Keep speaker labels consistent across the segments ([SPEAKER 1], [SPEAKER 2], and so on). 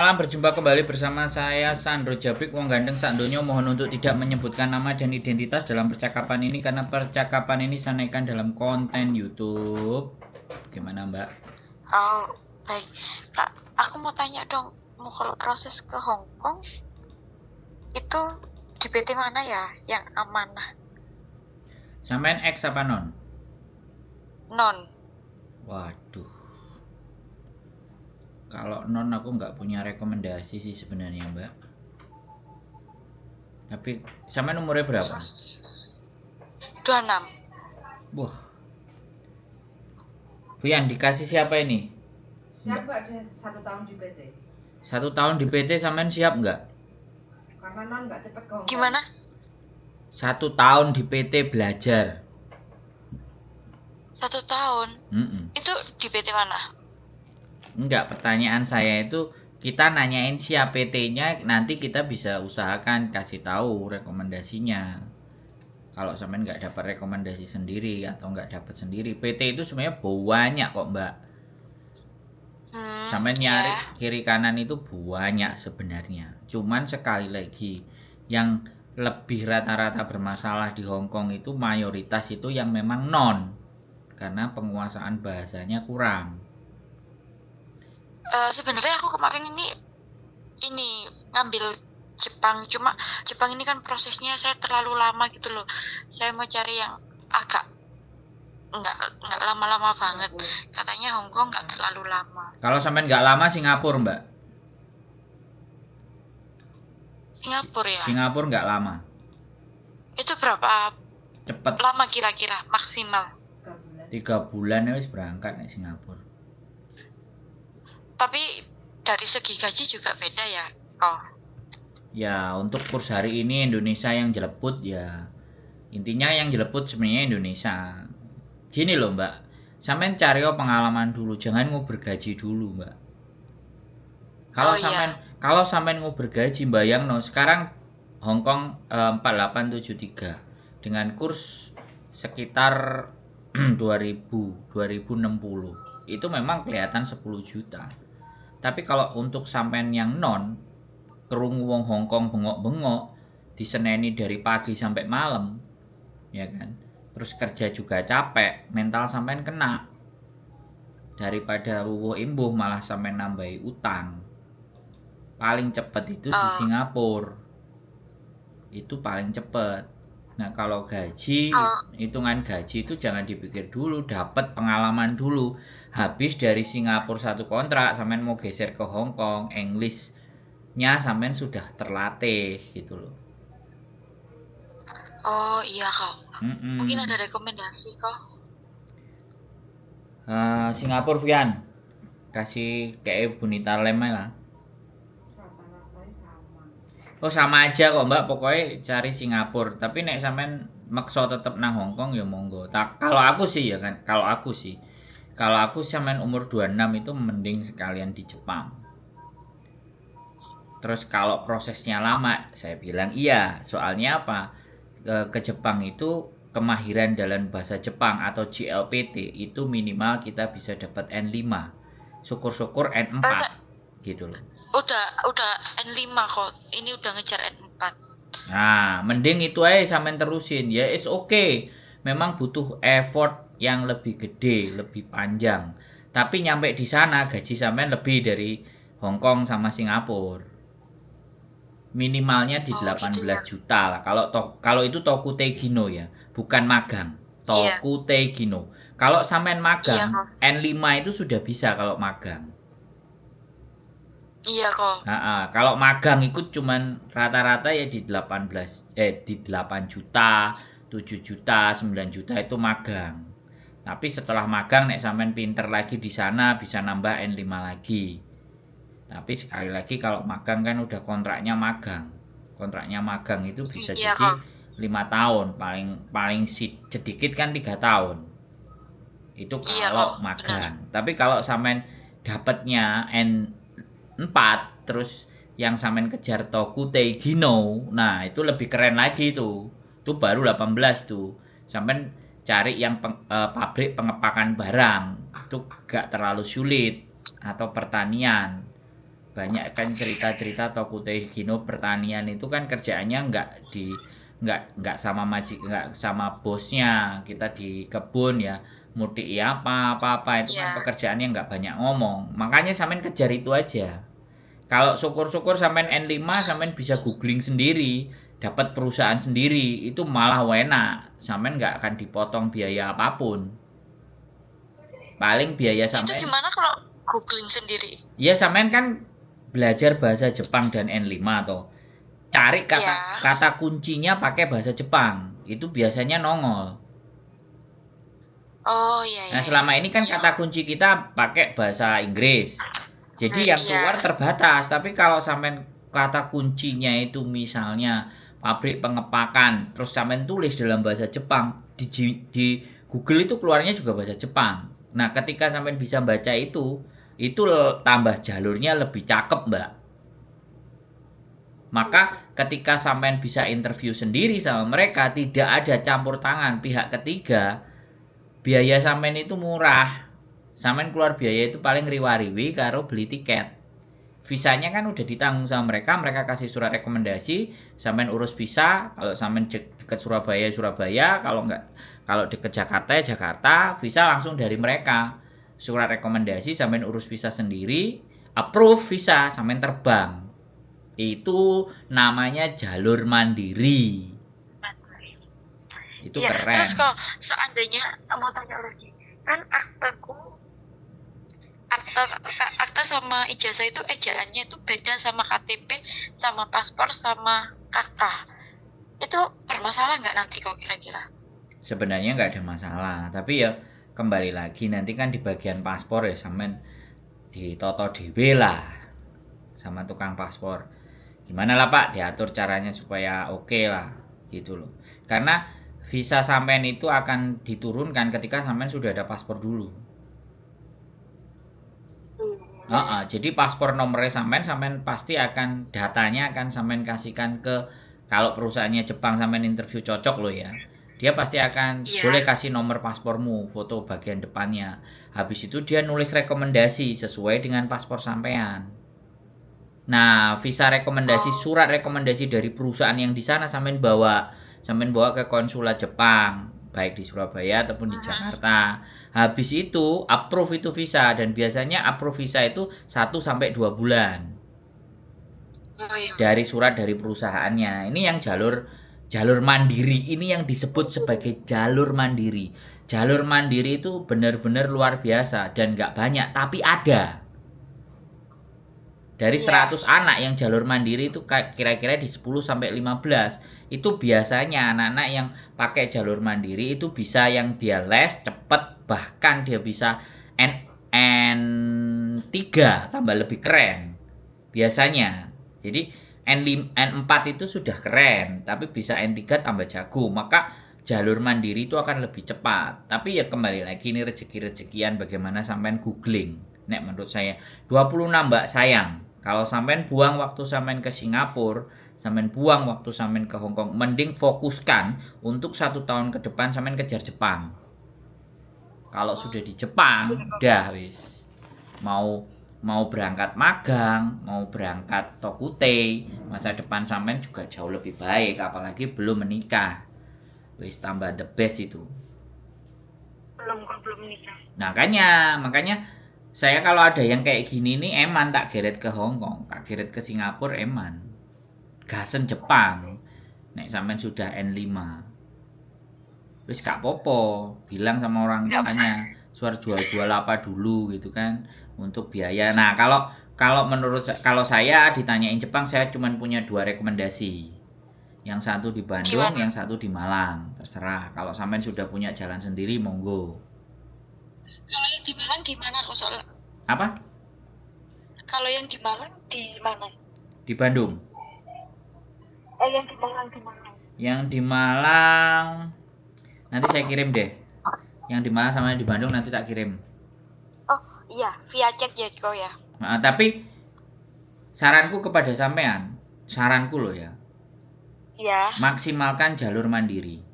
[SPEAKER 1] Malam berjumpa kembali bersama saya Sandro Jabrik Wong Gandeng Sakdonyo. Mohon untuk tidak menyebutkan nama dan identitas dalam percakapan ini karena percakapan ini saya naikkan dalam konten YouTube. Gimana Mbak?
[SPEAKER 2] Oh, baik. Kak, aku mau tanya dong, mau kalau proses ke Hong Kong itu di PT mana ya yang amanah?
[SPEAKER 1] Sampean X apa non?
[SPEAKER 2] Non.
[SPEAKER 1] Waduh. Kalau non aku nggak punya rekomendasi sih sebenarnya Mbak. Tapi sampean umurnya berapa?
[SPEAKER 2] 26.
[SPEAKER 1] Wah. Bu Yan dikasih siapa ini?
[SPEAKER 3] Siap Mbak, dia 1 tahun di PT.
[SPEAKER 1] 1 tahun di PT sampean siap nggak?
[SPEAKER 3] Karena non nggak cepet ke Hong Kong.
[SPEAKER 2] Gimana?
[SPEAKER 1] 1 tahun di PT belajar.
[SPEAKER 2] 1 tahun? Itu di PT mana?
[SPEAKER 1] Enggak, pertanyaan saya itu kita nanyain siapa PT-nya, nanti kita bisa usahakan kasih tahu rekomendasinya. Kalau sampean nggak dapat rekomendasi sendiri atau nggak dapat sendiri, PT itu sebenarnya banyak kok Mbak. Sampean nyari kiri kanan itu banyak sebenarnya. Cuman sekali lagi, yang lebih rata-rata bermasalah di Hong Kong itu mayoritas itu yang memang non, karena penguasaan bahasanya kurang.
[SPEAKER 2] Sebenarnya aku kemarin ini ngambil Jepang, cuma Jepang ini kan prosesnya saya terlalu lama gitu loh. Saya mau cari yang agak nggak lama-lama banget. Katanya Hong Kong nggak terlalu lama.
[SPEAKER 1] Kalau sampean nggak lama Singapura Mbak.
[SPEAKER 2] Singapura ya?
[SPEAKER 1] Singapura nggak lama.
[SPEAKER 2] Itu berapa
[SPEAKER 1] Cepet.
[SPEAKER 2] lama kira-kira maksimal?
[SPEAKER 1] 3 bulan ya wis berangkat nih Singapura.
[SPEAKER 2] Tapi dari segi gaji juga beda ya, kok?
[SPEAKER 1] Ya untuk kurs hari ini Indonesia yang jeleput ya. Intinya yang jeleput sebenarnya Indonesia. Gini loh Mbak, sampean cari pengalaman dulu, jangan nguber gaji dulu Mbak. Kalau sampean nguber gaji, bayang no sekarang Hong Kong 4873 dengan kurs sekitar 2060 itu memang kelihatan 10 juta. Tapi kalau untuk sampean yang non, kerungu wong Hong Kong bengok-bengok, diseneni dari pagi sampai malam, ya kan? Terus kerja juga capek, mental sampean kena. Daripada wuwuh imbuh malah sampean nambahi utang. Paling cepet itu di Singapura. Itu paling cepet. Nah kalau gaji, hitungan gaji itu jangan dipikir dulu, dapat pengalaman dulu. Habis dari Singapura satu kontrak, sampean mau geser ke Hong Kong, Englishnya sampean sudah terlatih gitu loh.
[SPEAKER 2] Oh iya kok. Mungkin ada rekomendasi kok.
[SPEAKER 1] Singapura Vian, kasih kayak Bunita Lem lah.
[SPEAKER 3] Rata-ratanya sama.
[SPEAKER 1] Oh sama aja kok Mbak, pokoknya cari Singapura. Tapi nek sampean maksa tetep nang Hong Kong ya monggo. Kalau aku sih ya kan, kalau aku sampean umur 26 itu mending sekalian di Jepang. Terus kalau prosesnya lama, saya bilang iya. Soalnya apa? Ke Jepang itu kemahiran dalam bahasa Jepang atau JLPT itu minimal kita bisa dapat N5. Syukur-syukur N4 gitu loh.
[SPEAKER 2] Udah N5 kok. Ini udah ngejar N4.
[SPEAKER 1] Nah, mending itu aja sampean terusin. Ya is okay. Memang butuh effort yang lebih gede, lebih panjang. Tapi nyampe di sana gaji sampean lebih dari Hong Kong sama Singapura. Minimalnya di 18 juta lah. Kalau itu Tokute Gino ya, bukan magang. Tokute Gino. Kalau sampean magang, N5 itu sudah bisa kalau magang.
[SPEAKER 2] Iya kok.
[SPEAKER 1] Kalau magang ikut cuman rata-rata ya di 8 juta, 7 juta, 9 juta itu magang. Tapi setelah magang nek sampean pinter lagi di sana bisa nambah N5 lagi. Tapi sekali lagi kalau magang kan udah kontraknya magang. Kontraknya magang itu bisa jadi 5 tahun, paling sedikit kan 3 tahun. Itu kalau magang. Tapi kalau sampean dapatnya N4 terus yang sampean kejar Tokute Gino, nah itu lebih keren lagi tuh. Itu baru 18 tuh. Sampean cari yang pabrik pengepakan barang. Itu gak terlalu sulit atau pertanian. Banyak kan cerita-cerita Tokutei Gino pertanian itu kan kerjaannya nggak sama nggak sama bosnya. Kita di kebun ya mutik apa itu kan
[SPEAKER 2] Iya.
[SPEAKER 1] pekerjaannya nggak banyak ngomong. Makanya sampean kejar itu aja. Kalau syukur-syukur sampean N5 sampean bisa googling sendiri, dapat perusahaan sendiri, itu malah enak. Sampean nggak akan dipotong biaya apapun. Paling biaya
[SPEAKER 2] Itu
[SPEAKER 1] sampean,
[SPEAKER 2] gimana kalau googling sendiri?
[SPEAKER 1] ya sampean kan belajar bahasa Jepang dan N5 toh. Cari
[SPEAKER 2] Iya.
[SPEAKER 1] kata kuncinya pakai bahasa Jepang. Itu biasanya nongol.
[SPEAKER 2] Oh iya
[SPEAKER 1] Nah,
[SPEAKER 2] iya.
[SPEAKER 1] selama
[SPEAKER 2] Iya.
[SPEAKER 1] ini kan kata kunci kita pakai bahasa Inggris. Jadi yang
[SPEAKER 2] Iya.
[SPEAKER 1] keluar terbatas. Tapi kalau sampean kata kuncinya itu misalnya pabrik pengepakan, terus sampean tulis dalam bahasa Jepang, di Google itu keluarnya juga bahasa Jepang. Nah, ketika sampean bisa baca itu tambah jalurnya lebih cakep, Mbak. Maka ketika sampean bisa interview sendiri sama mereka, tidak ada campur tangan pihak ketiga, biaya sampean itu murah. Sampean keluar biaya itu paling riwa-riwi karo beli tiket. Visanya kan udah ditanggung sama mereka, mereka kasih surat rekomendasi, sampean urus visa, kalau sampean deket Surabaya, kalau deket Jakarta ya Jakarta, visa langsung dari mereka. Surat rekomendasi sampean urus visa sendiri, approve visa, sampean terbang. Itu namanya jalur mandiri. Itu
[SPEAKER 2] Iya.
[SPEAKER 1] keren.
[SPEAKER 2] Terus kalau seandainya mau tanya lagi, kan akta sama ijazah itu ejaannya itu beda sama KTP, sama paspor, sama KK. Itu bermasalah nggak nanti kok kira-kira?
[SPEAKER 1] Sebenarnya nggak ada masalah, tapi ya kembali lagi nanti kan di bagian paspor ya sampean ditoto dhewe lah sama tukang paspor. Gimana lah Pak diatur caranya supaya oke lah gitu loh. Karena visa sampean itu akan diturunkan ketika sampean sudah ada paspor dulu. Jadi paspor nomornya sampean pasti akan datanya akan sampean kasihkan ke, kalau perusahaannya Jepang sampean interview cocok loh ya. Dia pasti akan
[SPEAKER 2] Iya.
[SPEAKER 1] boleh kasih nomor paspormu, foto bagian depannya. Habis itu dia nulis rekomendasi sesuai dengan paspor sampean. Nah, visa rekomendasi, surat rekomendasi dari perusahaan yang di sana sampean bawa ke konsulat Jepang, baik di Surabaya ataupun di Jakarta. Habis itu approve itu visa, dan biasanya approve visa itu 1 sampai 2 bulan
[SPEAKER 2] Oh iya.
[SPEAKER 1] dari surat dari perusahaannya. Ini yang jalur mandiri, ini yang disebut sebagai jalur mandiri. Jalur mandiri itu benar-benar luar biasa dan nggak banyak, tapi ada. Dari 100 anak yang jalur mandiri itu kira-kira di 10 sampai 15. Itu biasanya anak-anak yang pakai jalur mandiri itu bisa yang dia les cepet, bahkan dia bisa N3 tambah lebih keren. Biasanya. Jadi N4 itu sudah keren, tapi bisa N3 tambah jago. Maka jalur mandiri itu akan lebih cepat. Tapi ya kembali lagi ini rezeki-rezekian bagaimana sampean googling. Nek menurut saya 26 Mbak sayang. Kalau sampean buang waktu sampean ke Singapura, sampean buang waktu sampean ke Hong Kong, mending fokuskan untuk 1 tahun ke depan sampean kejar Jepang. Kalau sudah di Jepang, udah wis. Mau berangkat magang, mau berangkat Tokutei, masa depan sampean juga jauh lebih baik, apalagi belum menikah. Wis tambah the best itu.
[SPEAKER 2] Belum menikah.
[SPEAKER 1] Nah, makanya saya kalau ada yang kayak gini nih eman tak geret ke Hong Kong, tak geret ke Singapura eman. Gasen Jepang. Nek sampean sudah N5. Wis gak popo, bilang sama orang tuanya, suar jual-jual apa dulu gitu kan untuk biaya. Nah, kalau kalau saya ditanyain Jepang, saya cuma punya 2 rekomendasi. Yang satu di Bandung, yang satu di Malang. Terserah. Kalau sampean sudah punya jalan sendiri, monggo.
[SPEAKER 2] Kalau yang di Malang di mana soalnya?
[SPEAKER 1] Apa?
[SPEAKER 2] Kalau yang di Malang di mana?
[SPEAKER 1] Di Bandung.
[SPEAKER 2] Yang di Malang di mana?
[SPEAKER 1] Yang di Malang nanti saya kirim deh. Yang di Malang sama yang di Bandung nanti tak kirim.
[SPEAKER 2] Oh iya, via chat ya kok ya.
[SPEAKER 1] Nah, tapi saranku kepada sampean, saranku loh ya.
[SPEAKER 2] Iya.
[SPEAKER 1] Maksimalkan jalur mandiri.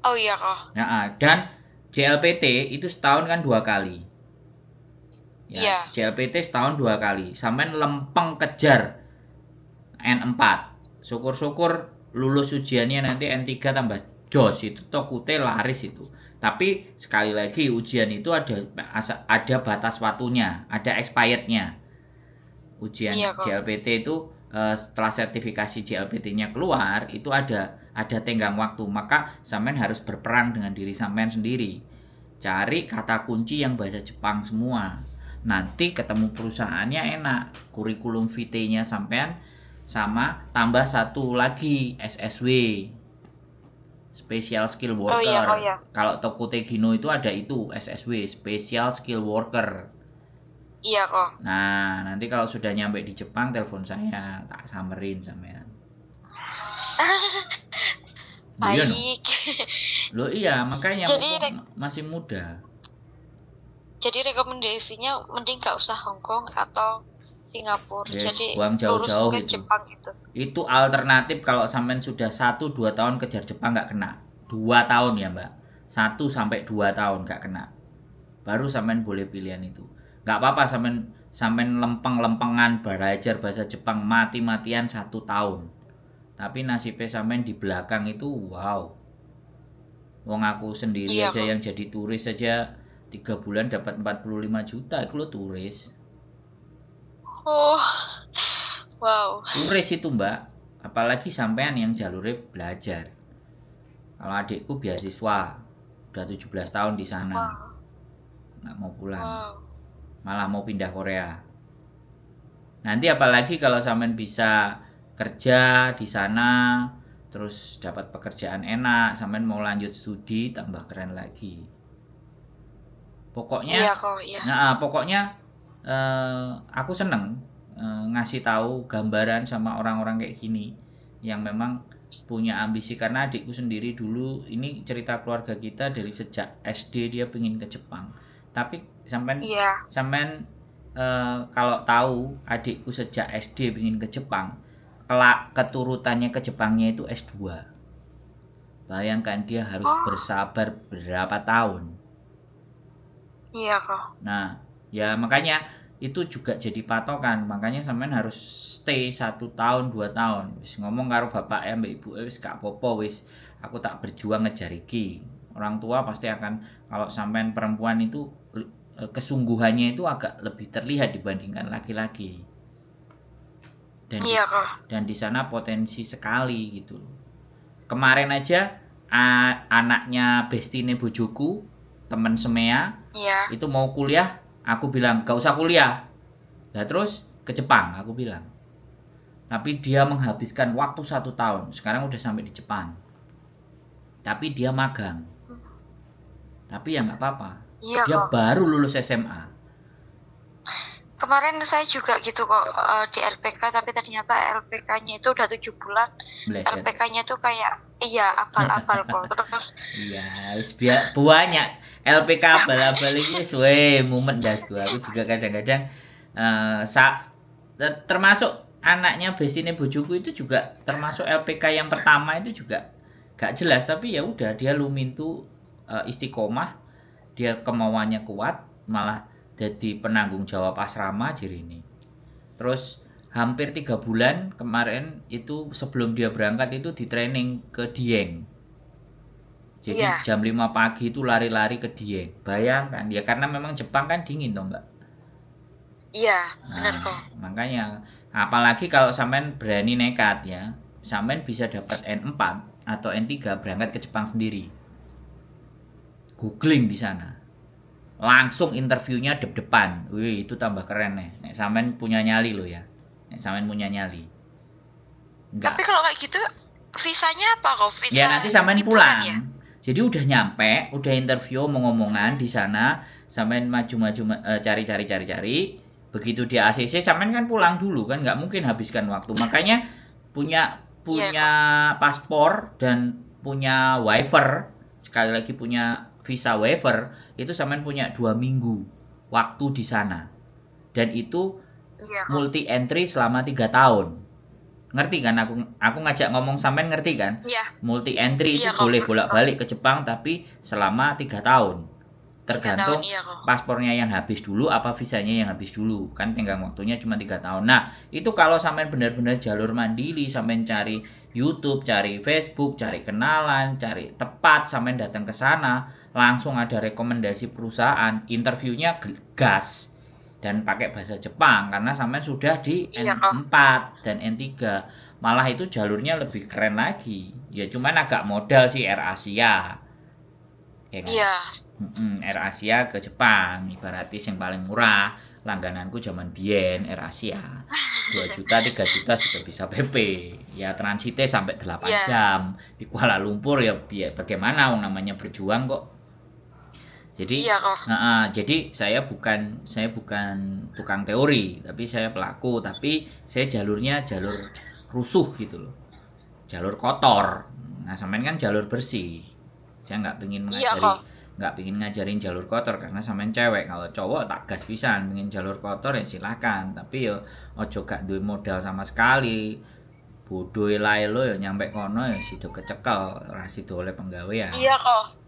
[SPEAKER 2] Oh iya kok.
[SPEAKER 1] Nah, dan JLPT itu setahun kan 2 kali.
[SPEAKER 2] Iya.
[SPEAKER 1] Ya, JLPT setahun 2 kali. Sampean lempeng kejar N4. Syukur-syukur lulus ujiannya nanti N3 tambah jos, itu tokute laris itu. Tapi sekali lagi ujian itu ada batas waktunya, ada expirednya. Ujian
[SPEAKER 2] Iya, kok.
[SPEAKER 1] JLPT itu setelah sertifikasi JLPT-nya keluar itu ada tenggang waktu, maka sampean harus berperang dengan diri sampean sendiri. Cari kata kunci yang bahasa Jepang semua. Nanti ketemu perusahaannya enak. Kurikulum vitae-nya sampean sama tambah satu lagi SSW. Special Skill
[SPEAKER 2] Oh iya,
[SPEAKER 1] Worker.
[SPEAKER 2] oh iya.
[SPEAKER 1] Kalau Tokute Gino itu ada itu SSW, Special Skill Worker.
[SPEAKER 2] Iya kok.
[SPEAKER 1] Nah, nanti kalau sudah nyampe di Jepang telepon saya, tak samperin sampean. Loh iya, no?
[SPEAKER 2] Baik.
[SPEAKER 1] Loh iya, makanya
[SPEAKER 2] Jadi,
[SPEAKER 1] mumpung masih muda.
[SPEAKER 2] Jadi rekomendasinya mending gak usah Hong Kong atau Singapura.
[SPEAKER 1] Yes,
[SPEAKER 2] Jadi
[SPEAKER 1] buang
[SPEAKER 2] lurus
[SPEAKER 1] jauh-jauh
[SPEAKER 2] ke
[SPEAKER 1] itu.
[SPEAKER 2] Jepang itu.
[SPEAKER 1] Itu alternatif kalau sampean sudah 1-2 tahun kejar Jepang nggak kena. 2 tahun ya mbak, 1-2 tahun nggak kena. Baru sampean boleh pilihan itu. Nggak apa-apa sampean lempeng-lempengan belajar bahasa Jepang mati-matian 1 tahun. Tapi nasibnya sampean di belakang itu wow. Wong aku sendiri
[SPEAKER 2] Iya,
[SPEAKER 1] aja
[SPEAKER 2] kok.
[SPEAKER 1] yang jadi turis aja 3 bulan dapat 45 juta itu lo turis.
[SPEAKER 2] Oh, wow.
[SPEAKER 1] Turis itu mbak, apalagi sampean yang jalurnya belajar. Kalau adikku beasiswa, udah 17 tahun di sana,
[SPEAKER 2] Wow.
[SPEAKER 1] nggak mau pulang,
[SPEAKER 2] Wow.
[SPEAKER 1] malah mau pindah Korea. Nanti apalagi kalau sampean bisa kerja di sana, terus dapat pekerjaan enak, sampean mau lanjut studi, tambah keren lagi. Pokoknya,
[SPEAKER 2] Iya kok, iya.
[SPEAKER 1] nah pokoknya aku seneng ngasih tahu gambaran sama orang-orang kayak gini yang memang punya ambisi, karena adikku sendiri dulu, ini cerita keluarga kita dari sejak SD dia pengen ke Jepang. Tapi sampean
[SPEAKER 2] Iya.
[SPEAKER 1] kalau tahu adikku sejak SD pengen ke Jepang, keturutannya ke Jepangnya itu S2. Bayangkan dia harus bersabar berapa tahun.
[SPEAKER 2] Iya kok.
[SPEAKER 1] Nah, ya makanya itu juga jadi patokan. Makanya sampean harus stay 1 tahun 2 tahun. Wis ngomong karo bapak mbak ibu wis gak apa-apa wis. Aku tak berjuang ngejar iki. Orang tua pasti akan, kalau sampean perempuan itu kesungguhannya itu agak lebih terlihat dibandingkan laki-laki.
[SPEAKER 2] Iya kok.
[SPEAKER 1] Dan di sana potensi sekali gitu. Kemarin aja anaknya bestine bojoku, temen semea,
[SPEAKER 2] Iya.
[SPEAKER 1] itu mau kuliah, aku bilang gak usah kuliah. Nah terus ke Jepang aku bilang. Tapi dia menghabiskan waktu 1 tahun. Sekarang udah sampai di Jepang. Tapi dia magang. Tapi ya nggak apa-apa.
[SPEAKER 2] Iya
[SPEAKER 1] Dia
[SPEAKER 2] kok.
[SPEAKER 1] baru lulus SMA.
[SPEAKER 2] Kemarin saya juga gitu kok di LPK, tapi ternyata LPK-nya itu udah 7 bulan.
[SPEAKER 1] Bleset.
[SPEAKER 2] LPK-nya tuh kayak iya abal-abal kok. Terus
[SPEAKER 1] Iya, wis banyak LPK abal-abal iki suwe mumet das gua. Aku juga kadang-kadang termasuk anaknya bestine bojoku itu juga termasuk LPK yang pertama itu juga gak jelas, tapi ya udah dia lumintu istiqomah, dia kemauannya kuat, malah jadi penanggung jawab asrama ini. Terus hampir 3 bulan kemarin itu sebelum dia berangkat itu di training ke Dieng. Jadi
[SPEAKER 2] Iya.
[SPEAKER 1] jam 5 pagi itu lari-lari ke Dieng. Bayangkan ya, karena memang Jepang kan dingin toh, Mbak.
[SPEAKER 2] Iya, benar kok.
[SPEAKER 1] Makanya apalagi kalau sampean berani nekat ya, sampean bisa dapat N4 atau N3 berangkat ke Jepang sendiri. Googling di sana. Langsung interviewnya dep-depan. Wih, itu tambah keren nih. Nek sampean punya nyali lo ya. Nek sampean punya nyali.
[SPEAKER 2] Tapi kalau kayak gitu visanya apa kok? Visa
[SPEAKER 1] Ya nanti sampean
[SPEAKER 2] liburan
[SPEAKER 1] pulang.
[SPEAKER 2] ya?
[SPEAKER 1] Jadi udah nyampe, udah interview ngomong-ngomongan di sana, sampean maju-maju cari. Begitu di ACC sampean kan pulang dulu kan, nggak mungkin habiskan waktu. Makanya punya paspor dan punya waiver, sekali lagi punya visa waiver, itu sampean punya 2 minggu waktu di sana. Dan itu multi entry selama 3 tahun. Ngerti kan aku ngajak ngomong sampean, ngerti kan?
[SPEAKER 2] Iya.
[SPEAKER 1] Multi entry itu
[SPEAKER 2] Iya,
[SPEAKER 1] boleh bolak-balik ke Jepang tapi selama 3 tahun. tergantung
[SPEAKER 2] iya kok.
[SPEAKER 1] paspornya yang habis dulu apa visanya yang habis dulu, kan tenggang waktunya cuma 3 tahun. Nah itu kalau sampean benar-benar jalur mandiri, sampean cari YouTube, cari Facebook, cari kenalan, cari tepat, sampean datang ke sana langsung ada rekomendasi perusahaan, interviewnya gas dan pakai bahasa Jepang karena sampean sudah di
[SPEAKER 2] Iya kok.
[SPEAKER 1] N4 dan N3, malah itu jalurnya lebih keren lagi. Ya cuman agak modal sih Air Asia, ya kan.
[SPEAKER 2] Iya.
[SPEAKER 1] Air Asia ke Jepang ibaratnya yang paling murah, langgananku zaman biyen Air Asia 2 juta 3 juta sudah bisa PP, ya transitnya sampai 8
[SPEAKER 2] Iya.
[SPEAKER 1] jam di Kuala Lumpur, ya bagaimana wong namanya berjuang kok. Jadi
[SPEAKER 2] Iya kok.
[SPEAKER 1] jadi saya bukan tukang teori, tapi saya pelaku, tapi saya jalurnya jalur rusuh gitu loh, jalur kotor. Nah sampean kan jalur bersih, saya
[SPEAKER 2] Iya kok.
[SPEAKER 1] nggak pingin ngajarin jalur kotor karena sampean cewek. Kalau cowok tak gas pisan pengen jalur kotor ya silakan, tapi yo ojo gak duwe modal sama sekali, bodoh lae lo ya nyampe kono ya sido kecekel, ora sido oleh penggawean.
[SPEAKER 2] Iya kok.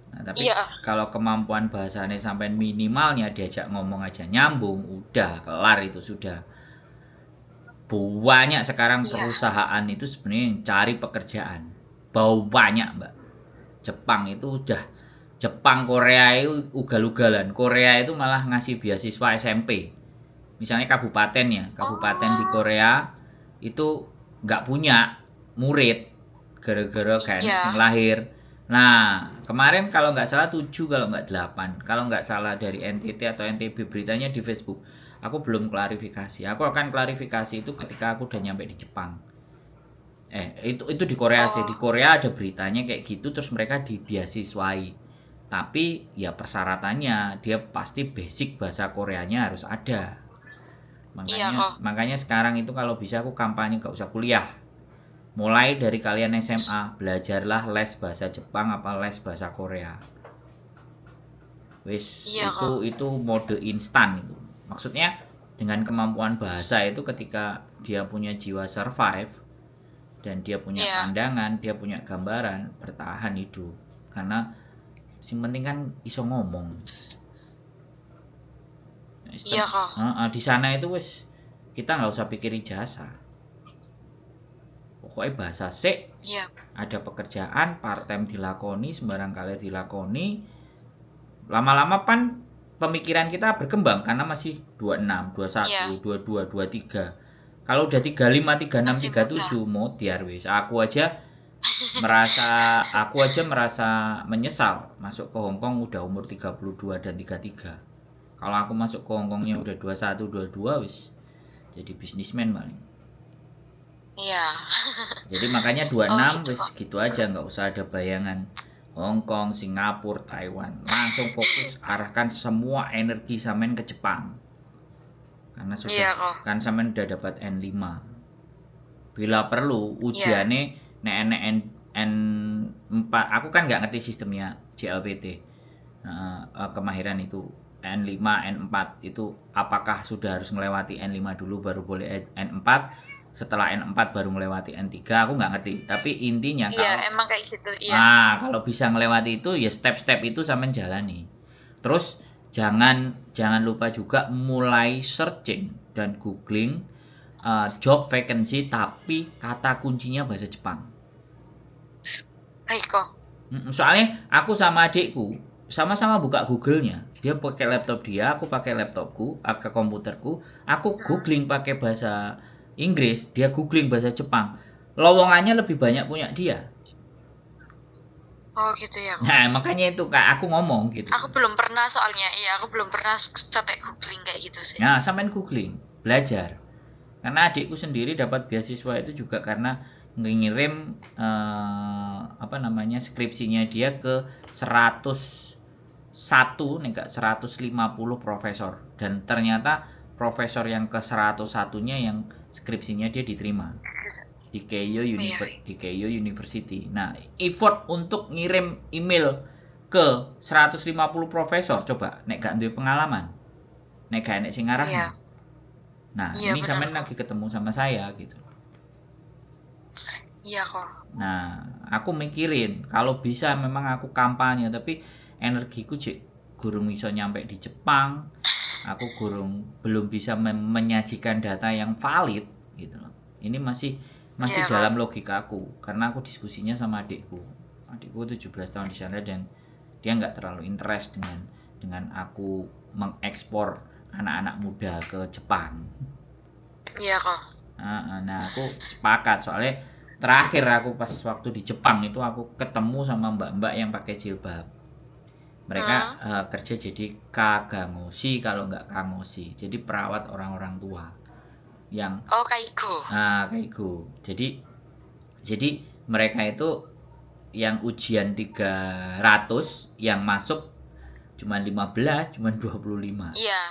[SPEAKER 1] Nah, tapi
[SPEAKER 2] Iya.
[SPEAKER 1] kalau kemampuan bahasanya sampai minimalnya diajak ngomong aja nyambung, udah kelar itu sudah. Banyak sekarang
[SPEAKER 2] Iya.
[SPEAKER 1] perusahaan itu sebenarnya yang cari pekerjaan. Banyak, Mbak. Jepang itu udah, Jepang, Korea itu ugal-ugalan. Korea itu malah ngasih beasiswa SMP. Misalnya kabupaten di Korea itu nggak punya murid gara-gara kan
[SPEAKER 2] Iya.
[SPEAKER 1] sing lahir. Nah, kemarin kalau nggak salah 7, kalau nggak 8, kalau nggak salah dari NTT atau NTB, beritanya di Facebook. Aku belum klarifikasi. Aku akan klarifikasi itu ketika aku udah nyampe di Jepang. Itu di Korea sih. Di Korea ada beritanya kayak gitu, terus mereka dibiasiswai. Tapi ya persyaratannya dia pasti basic bahasa Koreanya harus ada.
[SPEAKER 2] Iya kok.
[SPEAKER 1] Makanya sekarang itu kalau bisa aku kampanye gak usah kuliah. Mulai dari kalian SMA, belajarlah les bahasa Jepang apa les bahasa Korea. Wis,
[SPEAKER 2] Iya kok.
[SPEAKER 1] itu mode instan itu. Maksudnya dengan kemampuan bahasa itu ketika dia punya jiwa survive dan dia punya
[SPEAKER 2] Iya.
[SPEAKER 1] pandangan, dia punya gambaran, bertahan hidup. Karena sing penting kan iso ngomong.
[SPEAKER 2] Iya kok.
[SPEAKER 1] Di sana itu wis kita nggak usah pikir ijazah. Pokoknya bahasa sik,
[SPEAKER 2] Iya.
[SPEAKER 1] ada pekerjaan part time dilakoni, sembarang kali dilakoni. Lama-lama pan pemikiran kita berkembang karena masih 26, 21,
[SPEAKER 2] Iya.
[SPEAKER 1] 22, 23. Kalau udah 35, 36,
[SPEAKER 2] Masih
[SPEAKER 1] 37 modiar wis. Aku aja merasa menyesal masuk ke Hongkong udah umur 32 dan 33. Kalau aku masuk ke Hongkongnya udah 21, 22 wis jadi bisnismen paling.
[SPEAKER 2] Iya.
[SPEAKER 1] Jadi makanya 26
[SPEAKER 2] gitu
[SPEAKER 1] wis
[SPEAKER 2] kok.
[SPEAKER 1] gitu aja, nggak usah ada bayangan Hongkong, Singapura, Taiwan. Langsung fokus arahkan semua energi sampean ke Jepang. Karena sudah
[SPEAKER 2] Iya kok.
[SPEAKER 1] kan sampean udah dapat N5. Bila perlu ujiannya nek N4, aku kan nggak ngerti sistemnya JLPT. Kemahiran itu N5, N4 itu apakah sudah harus melewati N5 dulu baru boleh N4? Setelah N4 baru melewati N3, aku nggak ngerti. Tapi intinya
[SPEAKER 2] Iya, emang kayak gitu. Iya.
[SPEAKER 1] kalau bisa melewati itu ya step-step itu sampean jalani. Terus jangan lupa juga mulai searching dan googling job vacancy tapi kata kuncinya bahasa Jepang.
[SPEAKER 2] Baik kok.
[SPEAKER 1] Soalnya aku sama adikku sama-sama buka Google-nya. Dia pakai laptop dia, aku pakai laptopku, ke komputerku. Aku googling pakai bahasa Inggris, dia googling bahasa Jepang. Lowongannya lebih banyak punya dia.
[SPEAKER 2] Oh gitu ya.
[SPEAKER 1] Nah, makanya itu Kak, aku ngomong gitu.
[SPEAKER 2] Aku belum pernah soalnya. Iya, aku belum pernah sampai googling kayak gitu sih.
[SPEAKER 1] Nah, sampean googling, belajar. Karena adikku sendiri dapat beasiswa itu juga karena ngirim skripsinya dia ke 101 nih Kak, 150 profesor, dan ternyata profesor yang ke 101-nya yang skripsinya dia diterima di Keio University. Nah, effort untuk ngirim email ke 150 profesor, coba nek gak duwe pengalaman, nek gak enek sing ngarahno.
[SPEAKER 2] Iya.
[SPEAKER 1] Nah,
[SPEAKER 2] Iya,
[SPEAKER 1] ini
[SPEAKER 2] benar
[SPEAKER 1] sampean
[SPEAKER 2] kok.
[SPEAKER 1] lagi ketemu sama saya gitu.
[SPEAKER 2] Iya kok.
[SPEAKER 1] Nah, aku mikirin kalau bisa memang aku kampanye, tapi energiku gurung iso nyampe di Jepang, aku belum bisa menyajikan data yang valid gitu loh. Ini masih
[SPEAKER 2] Iya,
[SPEAKER 1] dalam
[SPEAKER 2] Kak.
[SPEAKER 1] logikaku karena aku diskusinya sama adikku. Adikku 17 tahun di sana dan dia nggak terlalu interest dengan aku mengekspor anak-anak muda ke Jepang.
[SPEAKER 2] Iya, Kak.
[SPEAKER 1] Nah, aku sepakat soalnya terakhir aku pas waktu di Jepang itu aku ketemu sama mbak-mbak yang pakai jilbab. Mereka
[SPEAKER 2] Hmm.
[SPEAKER 1] kerja jadi kagangoshi kalau nggak kangoshi, jadi perawat orang-orang tua yang
[SPEAKER 2] Oh, Kaigo.
[SPEAKER 1] kaigo. Jadi mereka itu yang ujian 300 yang masuk cuma 15, cuma 25.
[SPEAKER 2] Iya,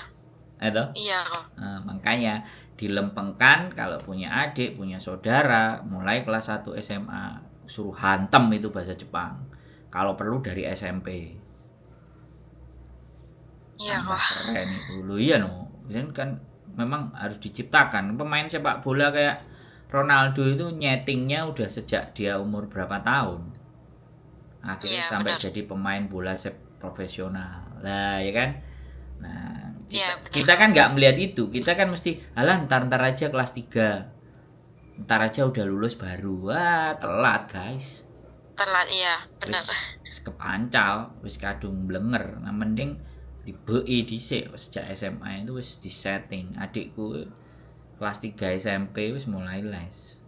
[SPEAKER 1] Itu
[SPEAKER 2] iya, Kak.
[SPEAKER 1] makanya dilempengkan kalau punya adik, punya saudara, mulai kelas 1 SMA suruh hantem itu bahasa Jepang. Kalau perlu dari SMP.
[SPEAKER 2] Iya,
[SPEAKER 1] Tambah
[SPEAKER 2] Kak.
[SPEAKER 1] keren itu. Loh iya no. Kan memang harus diciptakan. Pemain sepak bola kayak Ronaldo itu nyetingnya udah sejak dia umur berapa tahun. Akhirnya
[SPEAKER 2] Iya,
[SPEAKER 1] sampai
[SPEAKER 2] benar.
[SPEAKER 1] jadi pemain bola profesional. Lah ya kan? Nah, kita,
[SPEAKER 2] Iya, benar,
[SPEAKER 1] kita
[SPEAKER 2] Kak.
[SPEAKER 1] kan nggak melihat itu. Kita kan mesti, alah ntar aja kelas 3. Ntar aja udah lulus baru. Wah, telat guys.
[SPEAKER 2] Telat, iya, benar.
[SPEAKER 1] Wis kepancal, wis kadung blenger. Nah, mending di BI dhisik sejak SMA itu wis disetting. Adikku kelas 3 SMP wis mulai les.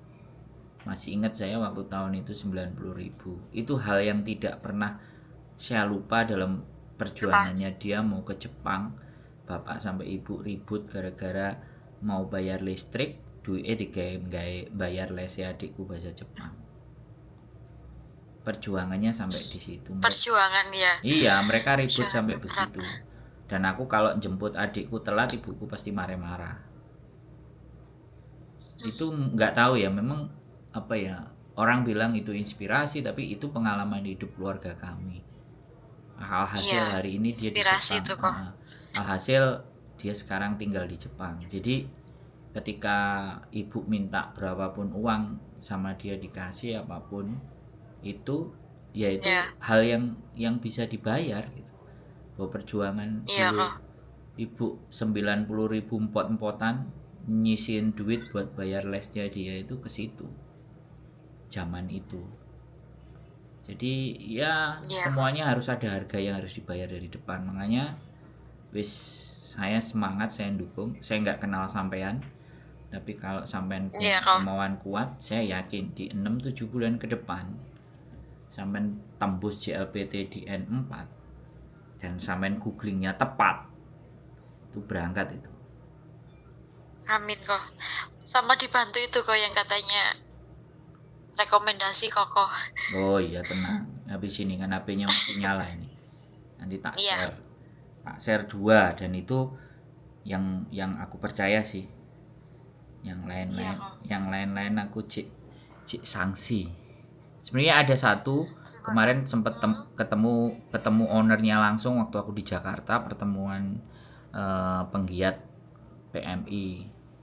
[SPEAKER 1] Masih ingat saya waktu tahun itu 90.000. Itu hal yang tidak pernah saya lupa dalam perjuangannya dia mau ke Jepang. Bapak sampai ibu ribut gara-gara mau bayar listrik, duitnya bayar les adikku bahasa Jepang. Perjuangannya sampai di situ.
[SPEAKER 2] Perjuangan ya.
[SPEAKER 1] Iya, mereka ribut
[SPEAKER 2] Perjuangan
[SPEAKER 1] sampai
[SPEAKER 2] berat.
[SPEAKER 1] begitu. Dan aku kalau jemput adikku telat, ibuku pasti marah-marah. Itu nggak tahu ya, memang apa ya, orang bilang itu inspirasi, tapi itu pengalaman hidup keluarga kami. Alhasil
[SPEAKER 2] Iya,
[SPEAKER 1] hari ini dia di
[SPEAKER 2] inspirasi
[SPEAKER 1] Jepang.
[SPEAKER 2] itu kok.
[SPEAKER 1] Alhasil dia sekarang tinggal di Jepang. Jadi ketika ibu minta berapapun uang sama dia dikasih apapun itu, yaitu
[SPEAKER 2] Ya,
[SPEAKER 1] hal yang bisa dibayar gitu. Bahwa perjuangan
[SPEAKER 2] iya
[SPEAKER 1] dulu
[SPEAKER 2] kok.
[SPEAKER 1] ibu 90.000 empot-empotan nyisihin duit buat bayar lesnya dia itu ke situ zaman itu. Jadi ya
[SPEAKER 2] Iya kok.
[SPEAKER 1] semuanya harus ada harga yang harus dibayar dari depan. Makanya wis saya semangat, saya dukung. Saya nggak kenal sampean, tapi kalau sampean punya
[SPEAKER 2] Iya kok.
[SPEAKER 1] kemauan kuat, saya yakin di 6-7 bulan ke depan sampean tembus JLPT di N4 dan sampean googlingnya tepat, itu berangkat itu.
[SPEAKER 2] Amin kok. Sama dibantu itu kok yang katanya rekomendasi kok.
[SPEAKER 1] Oh iya, tenang, habis ini kan HP-nya masih nyala ini, nanti tak
[SPEAKER 2] Iya.
[SPEAKER 1] share 2 dan itu yang aku percaya sih. Yang
[SPEAKER 2] Iya
[SPEAKER 1] lain-lain
[SPEAKER 2] kok.
[SPEAKER 1] aku cik sanksi. Sebenarnya ada satu kemarin sempat ketemu ownernya langsung waktu aku di Jakarta, pertemuan penggiat PMI.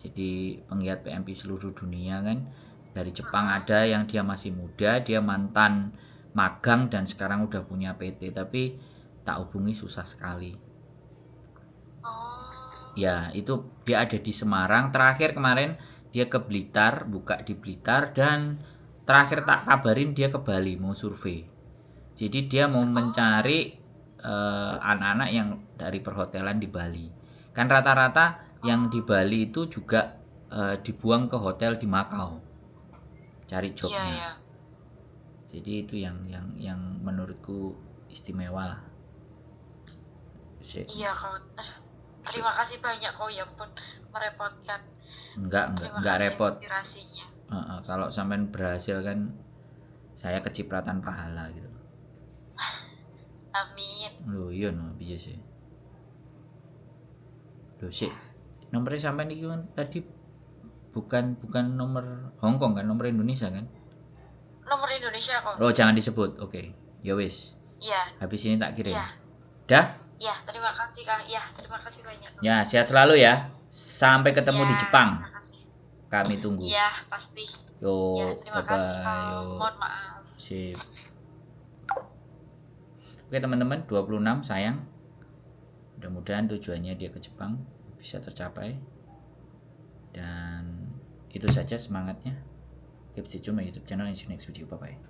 [SPEAKER 1] Jadi penggiat PMI seluruh dunia kan, dari Jepang ada yang dia masih muda, dia mantan magang dan sekarang udah punya PT, tapi tak hubungi susah sekali.
[SPEAKER 2] Oh.
[SPEAKER 1] Ya itu dia ada di Semarang, terakhir kemarin dia ke Blitar, buka di Blitar, dan terakhir tak kabarin dia ke Bali mau survei. Jadi dia mau mencari anak-anak yang dari perhotelan di Bali. Kan rata-rata yang di Bali itu juga dibuang ke hotel di Makau cari
[SPEAKER 2] Iya,
[SPEAKER 1] jobnya.
[SPEAKER 2] iya.
[SPEAKER 1] Jadi itu yang menurutku istimewa lah.
[SPEAKER 2] Iya kok. Terima kasih banyak kok, ya pun merepotkan.
[SPEAKER 1] Enggak
[SPEAKER 2] Terima kasih
[SPEAKER 1] repot.
[SPEAKER 2] inspirasinya.
[SPEAKER 1] Kalau sampean berhasil kan saya kecipratan pahala gitu.
[SPEAKER 2] Amin.
[SPEAKER 1] Loh iya no, piye sih? Loh sih, nomornya sampean iki kan tadi bukan nomor Hong Kong kan, nomor Indonesia kan?
[SPEAKER 2] Nomor Indonesia kok.
[SPEAKER 1] Oh, jangan disebut. Oke. Ya wis.
[SPEAKER 2] Iya.
[SPEAKER 1] Habis ini tak kirim.
[SPEAKER 2] Iya.
[SPEAKER 1] Dah?
[SPEAKER 2] Iya, terima kasih Kak. Iya, terima kasih banyak.
[SPEAKER 1] Ya, sehat selalu ya. Sampai ketemu
[SPEAKER 2] Iya,
[SPEAKER 1] di Jepang.
[SPEAKER 2] terima kasih.
[SPEAKER 1] Kami tunggu.
[SPEAKER 2] Iya, pasti.
[SPEAKER 1] Yo,
[SPEAKER 2] Ya, terima kasih Kak.
[SPEAKER 1] bye-bye. Yo.
[SPEAKER 2] Mohon maaf.
[SPEAKER 1] Sip. Oke teman-teman, 26 sayang. Mudah-mudahan tujuannya dia ke Jepang bisa tercapai. Dan itu saja semangatnya. Keep stay tune my YouTube channel and see you next video. Bye bye.